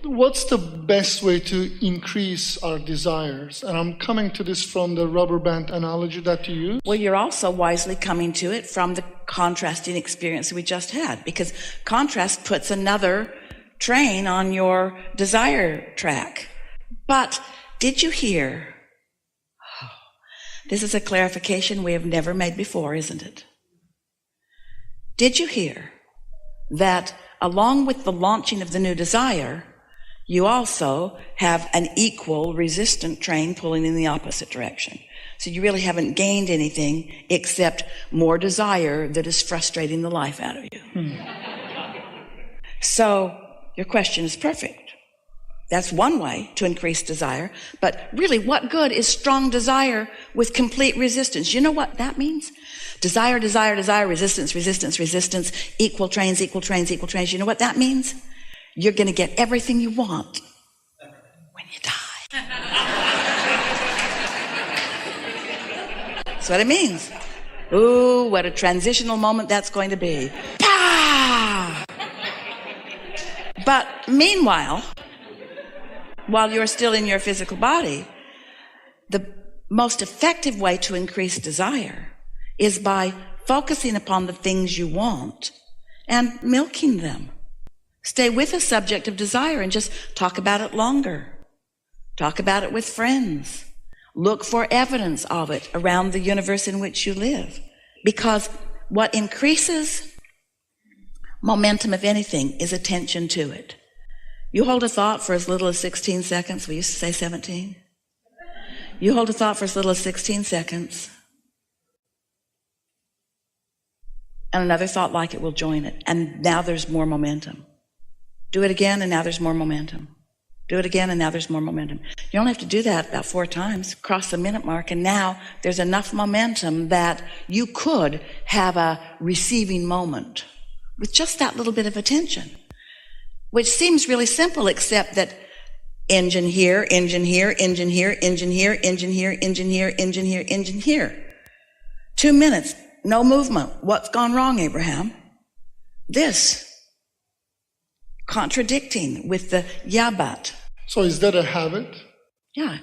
what's the best way to increase our desires? And I'm coming to this from the rubber band analogy that you use. Well, you're also wisely coming to it from the contrasting experience we just had, because contrast puts another train on your desire track. But did you hear? This is a clarification we have never made before, isn't it? Did you hear that along with the launching of the new desire, you also have an equal resistant train pulling in the opposite direction? So you really haven't gained anything except more desire that is frustrating the life out of you. So your question is perfect. That's one way to increase desire. But really, what good is strong desire with complete resistance? You know what that means? Desire, desire, desire, resistance, resistance, resistance, equal trains, equal trains, equal trains. You know what that means? You're going to get everything you want when you die. That's what it means. Ooh, what a transitional moment that's going to be. Pah! But meanwhile, while you're still in your physical body, the most effective way to increase desire is by focusing upon the things you want and milking them. Stay with the subject of desire and just talk about it longer. Talk about it with friends. Look for evidence of it around the universe in which you live. Because what increases momentum, if anything, is attention to it. You hold a thought for as little as 16 seconds. We used to say 17. You hold a thought for as little as 16 seconds. And another thought like it will join it. And now there's more momentum. Do it again, and now there's more momentum. Do it again, and now there's more momentum. You only have to do that about 4 times, cross the minute mark, and now there's enough momentum that you could have a receiving moment with just that little bit of attention. Which seems really simple, except that engine here, engine here, engine here, engine here, engine here, engine here, engine here, engine here. 2 minutes, no movement. What's gone wrong, Abraham? This. Contradicting with the yeah, but. So is that a habit? Yeah.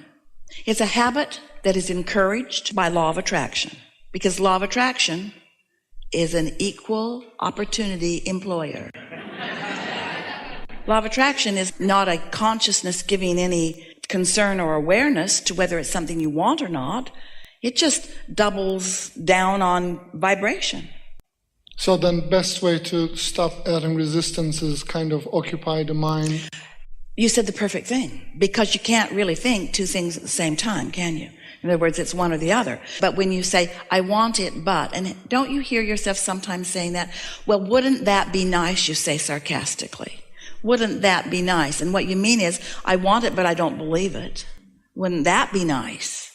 It's a habit that is encouraged by law of attraction. Because law of attraction is an equal opportunity employer. Law of attraction is not a consciousness giving any concern or awareness to whether it's something you want or not. It just doubles down on vibration. So then best way to stop adding resistance is kind of occupy the mind. You said the perfect thing, because you can't really think 2 things at the same time, can you? In other words, it's one or the other. But when you say, I want it, but, and don't you hear yourself sometimes saying that? Well, wouldn't that be nice, you say sarcastically. Wouldn't that be nice? And what you mean is, I want it, but I don't believe it. Wouldn't that be nice?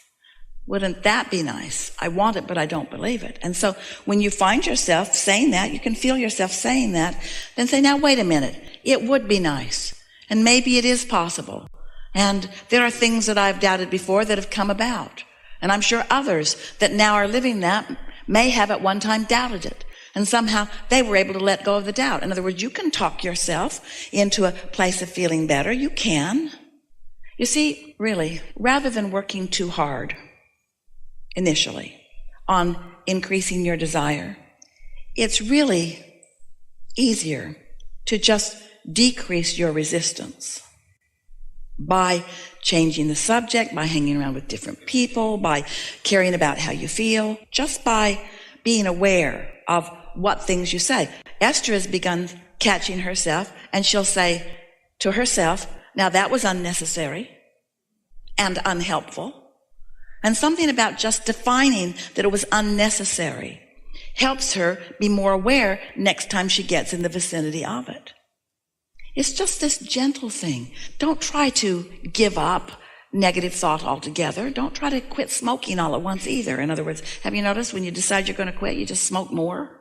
Wouldn't that be nice? I want it, but I don't believe it. And so when you find yourself saying that, you can feel yourself saying that, then say, now wait a minute. It would be nice. And maybe it is possible. And there are things that I've doubted before that have come about. And I'm sure others that now are living that may have at one time doubted it. And somehow they were able to let go of the doubt. In other words, you can talk yourself into a place of feeling better. You can. You see, really, rather than working too hard initially on increasing your desire, it's really easier to just decrease your resistance by changing the subject, by hanging around with different people, by caring about how you feel, just by being aware of what things you say. Esther has begun catching herself, and she'll say to herself, now that was unnecessary and unhelpful. And something about just defining that it was unnecessary helps her be more aware next time she gets in the vicinity of it. It's just this gentle thing. Don't try to give up negative thought altogether. Don't try to quit smoking all at once either. In other words, have you noticed when you decide you're going to quit, you just smoke more?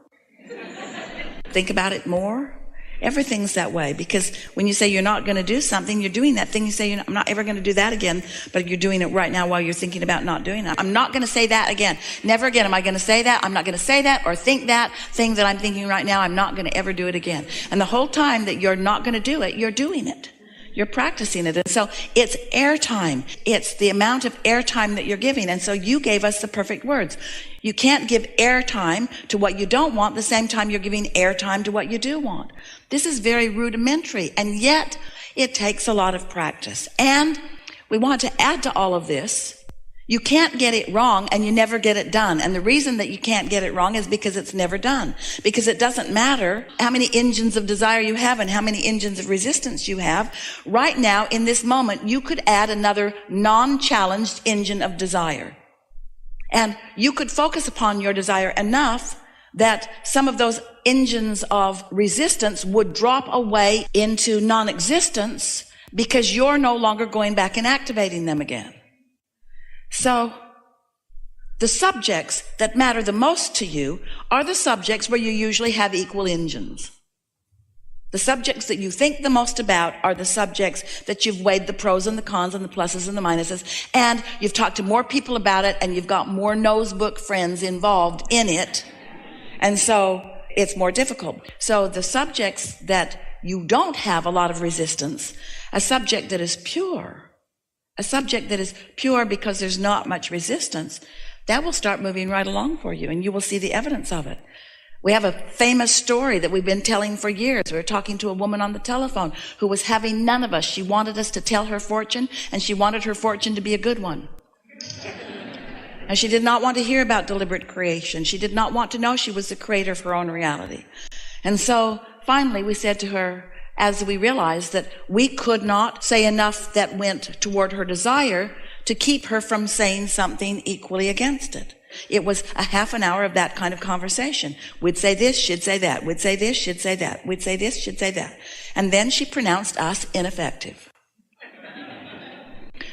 Think about it more. Everything's that way, because when you say you're not going to do something, you're doing that thing. You say, I'm not ever going to do that again, but you're doing it right now while you're thinking about not doing that. I'm not going to say that again. Never again am I going to say that. I'm not going to say that or think that thing that I'm thinking right now. I'm not going to ever do it again. And the whole time that you're not going to do it, you're doing it. You're practicing it. And so it's airtime. It's the amount of airtime that you're giving. And so you gave us the perfect words. You can't give airtime to what you don't want the same time you're giving airtime to what you do want. This is very rudimentary, and yet it takes a lot of practice. And we want to add to all of this, you can't get it wrong and you never get it done. And the reason that you can't get it wrong is because it's never done. Because it doesn't matter how many engines of desire you have and how many engines of resistance you have. Right now, in this moment, you could add another non-challenged engine of desire. And you could focus upon your desire enough that some of those engines of resistance would drop away into non-existence because you're no longer going back and activating them again. So the subjects that matter the most to you are the subjects where you usually have equal engines. The subjects that you think the most about are the subjects that you've weighed the pros and the cons and the pluses and the minuses, and you've talked to more people about it, and you've got more nosebook friends involved in it, and so it's more difficult. So the subjects that you don't have a lot of resistance, a subject that is pure because there's not much resistance, that will start moving right along for you, and you will see the evidence of it. We have a famous story that we've been telling for years. We were talking to a woman on the telephone who was having none of us. She wanted us to tell her fortune, and she wanted her fortune to be a good one. And she did not want to hear about deliberate creation. She did not want to know she was the creator of her own reality. And so finally we said to her, as we realized that we could not say enough that went toward her desire to keep her from saying something equally against it. It was a half an hour of that kind of conversation. We'd say this, she'd say that. We'd say this, she'd say that. We'd say this, she'd say that. And then she pronounced us ineffective.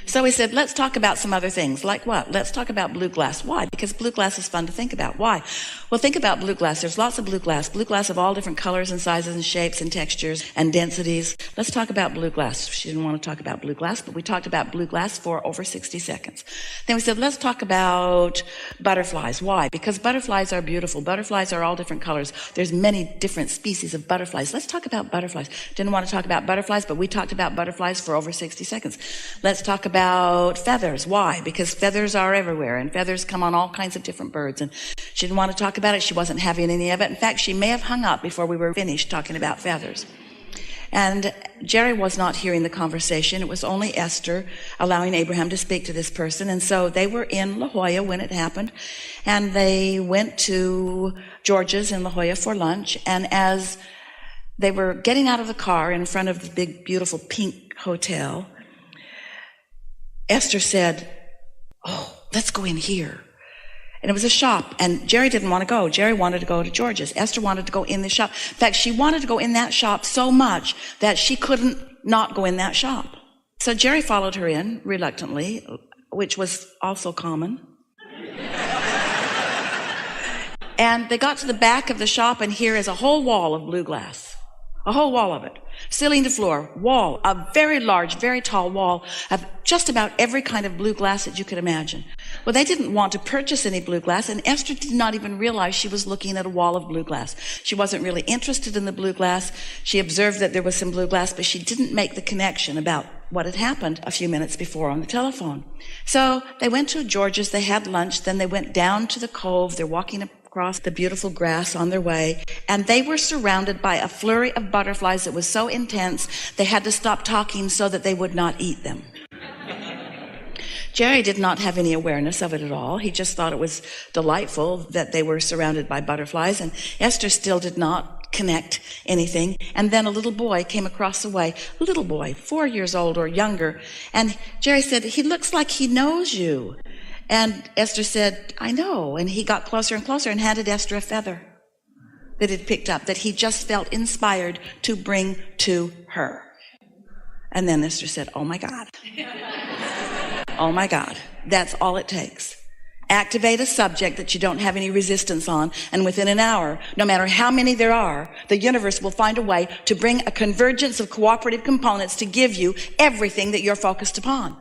So we said, let's talk about some other things. Like what? Let's talk about blue glass. Why? Because blue glass is fun to think about. Why? Well, think about blue glass. There's lots of blue glass of all different colors and sizes and shapes and textures and densities. Let's talk about blue glass. She didn't want to talk about blue glass, but we talked about blue glass for over 60 seconds. Then we said, let's talk about butterflies. Why? Because butterflies are beautiful. Butterflies are all different colors. There's many different species of butterflies. Let's talk about butterflies. Didn't want to talk about butterflies, but we talked about butterflies for over 60 seconds. Let's talk about feathers. Why? Because feathers are everywhere, and feathers come on all kinds of different birds. And she didn't want to talk about it. She wasn't having any of it. In fact, she may have hung up before we were finished talking about feathers. And Jerry was not hearing the conversation. It was only Esther allowing Abraham to speak to this person. And so they were in La Jolla when it happened, and they went to George's in La Jolla for lunch. And as they were getting out of the car in front of the big, beautiful pink hotel, Esther said, "Oh, let's go in here." And it was a shop, and Jerry didn't want to go. Jerry wanted to go to George's. Esther wanted to go in the shop. In fact, she wanted to go in that shop so much that she couldn't not go in that shop. So Jerry followed her in reluctantly, which was also common. And they got to the back of the shop, and here is a whole wall of blue glass. A whole wall of it. Ceiling to floor, wall, a very large, very tall wall of just about every kind of blue glass that you could imagine. Well, they didn't want to purchase any blue glass, and Esther did not even realize she was looking at a wall of blue glass. She wasn't really interested in the blue glass. She observed that there was some blue glass, but she didn't make the connection about what had happened a few minutes before on the telephone. So they went to George's, they had lunch, then they went down to the cove. They're walking across the beautiful grass on their way, and they were surrounded by a flurry of butterflies that was so intense they had to stop talking so that they would not eat them. Jerry did not have any awareness of it at all. He just thought it was delightful that they were surrounded by butterflies, and Esther still did not connect anything. And then a little boy came across the way, a little boy, 4 years old or younger, and Jerry said, "He looks like he knows you." And Esther said, "I know." And he got closer and closer and handed Esther a feather that he'd picked up, that he just felt inspired to bring to her. And then Esther said, "Oh my God." Oh my God. That's all it takes. Activate a subject that you don't have any resistance on, and within an hour, no matter how many there are, the universe will find a way to bring a convergence of cooperative components to give you everything that you're focused upon.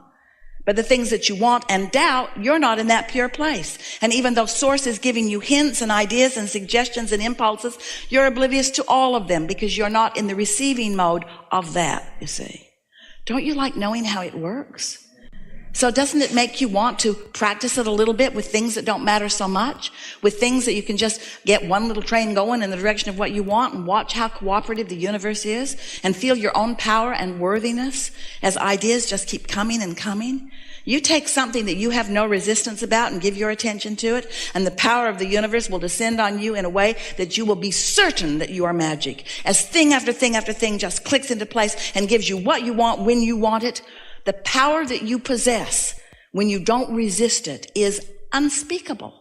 But the things that you want and doubt, you're not in that pure place. And even though Source is giving you hints and ideas and suggestions and impulses, you're oblivious to all of them because you're not in the receiving mode of that, you see. Don't you like knowing how it works? So doesn't it make you want to practice it a little bit with things that don't matter so much? With things that you can just get one little train going in the direction of what you want and watch how cooperative the universe is and feel your own power and worthiness as ideas just keep coming and coming? You take something that you have no resistance about and give your attention to it, and the power of the universe will descend on you in a way that you will be certain that you are magic. As thing after thing after thing just clicks into place and gives you what you want when you want it, the power that you possess when you don't resist it is unspeakable.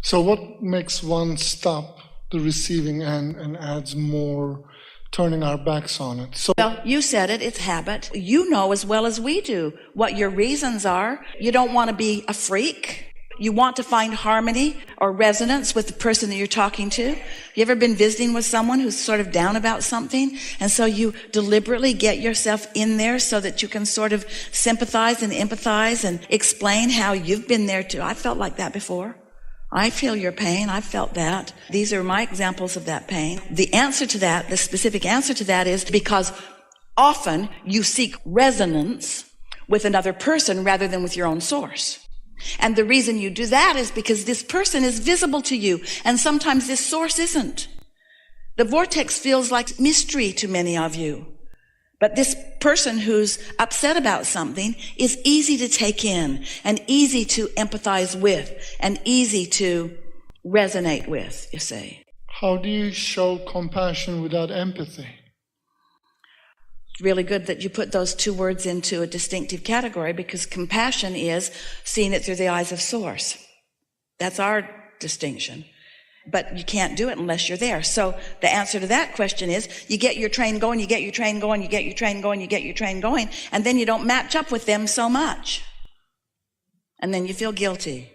So what makes one stop the receiving end and adds more turning our backs on it? Well, you said it, it's habit. You know as well as we do what your reasons are. You don't want to be a freak. You want to find harmony or resonance with the person that you're talking to. You ever been visiting with someone who's sort of down about something? And so you deliberately get yourself in there so that you can sort of sympathize and empathize and explain how you've been there too. I felt like that before. I feel your pain. I've felt that. These are my examples of that pain. The answer to that, the specific answer to that is because often you seek resonance with another person rather than with your own source. And the reason you do that is because this person is visible to you, and sometimes this source isn't. The vortex feels like mystery to many of you. But this person who's upset about something is easy to take in, and easy to empathize with, and easy to resonate with, you see. How do you show compassion without empathy? Really good that you put those two words into a distinctive category, because compassion is seeing it through the eyes of source. That's our distinction. But you can't do it unless you're there. So the answer to that question is you get your train going, you get your train going, you get your train going, you get your train going, and then you don't match up with them so much. And then you feel guilty.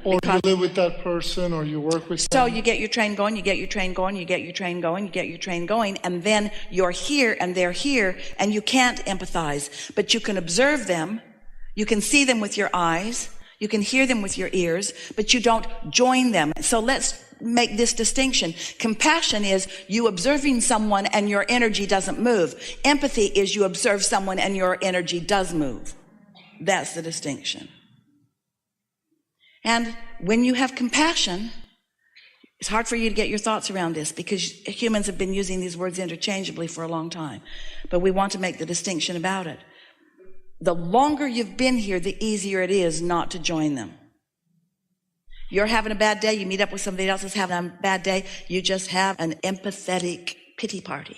Or you live with that person, or you work with So them. you get your train going, you get your train going, you get your train going, you get your train going, and then you're here and they're here, and you can't empathize. But you can observe them, you can see them with your eyes, you can hear them with your ears, but you don't join them. So let's make this distinction. Compassion is you observing someone and your energy doesn't move. Empathy is you observe someone and your energy does move. That's the distinction. And when you have compassion, it's hard for you to get your thoughts around this because humans have been using these words interchangeably for a long time. But we want to make the distinction about it. The longer you've been here, the easier it is not to join them. You're having a bad day, you meet up with somebody else who's having a bad day, you just have an empathetic pity party.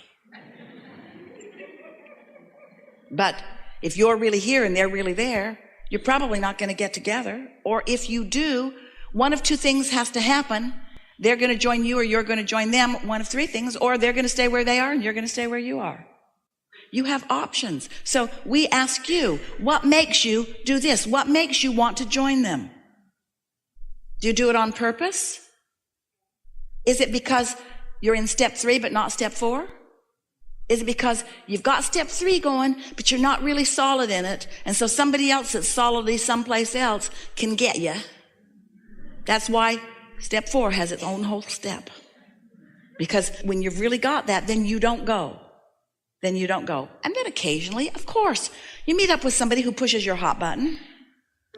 But if you're really here and they're really there, you're probably not going to get together. Or if you do, one of two things has to happen. They're going to join you or you're going to join them, one of three things, or they're going to stay where they are and you're going to stay where you are. You have options. So we ask you, what makes you do this? What makes you want to join them? Do you do it on purpose? Is it because you're in step 3 but not step 4? Is it because you've got step 3 going, but you're not really solid in it, and so somebody else that's solidly someplace else can get you? That's why step 4 has its own whole step. Because when you've really got that, then you don't go. Then you don't go. And then occasionally, of course, you meet up with somebody who pushes your hot button,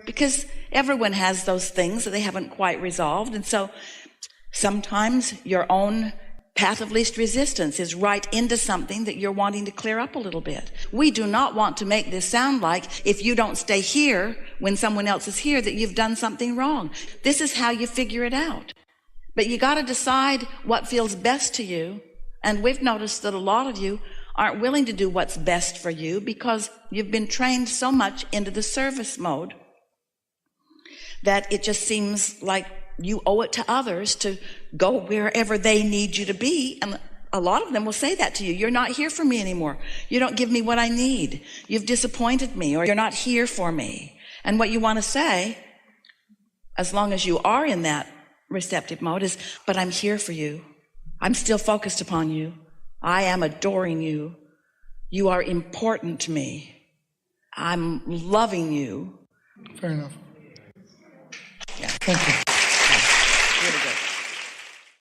because everyone has those things that they haven't quite resolved. And so sometimes your own path of least resistance is right into something that you're wanting to clear up a little bit. We do not want to make this sound like if you don't stay here when someone else is here that you've done something wrong. This is how you figure it out. But you got to decide what feels best to you. And we've noticed that a lot of you aren't willing to do what's best for you because you've been trained so much into the service mode that it just seems like you owe it to others to go wherever they need you to be. And a lot of them will say that to you. You're not here for me anymore. You don't give me what I need. You've disappointed me, or you're not here for me. And what you want to say, as long as you are in that receptive mode, is, but I'm here for you. I'm still focused upon you. I am adoring you. You are important to me. I'm loving you. Fair enough. Yeah. Thank you.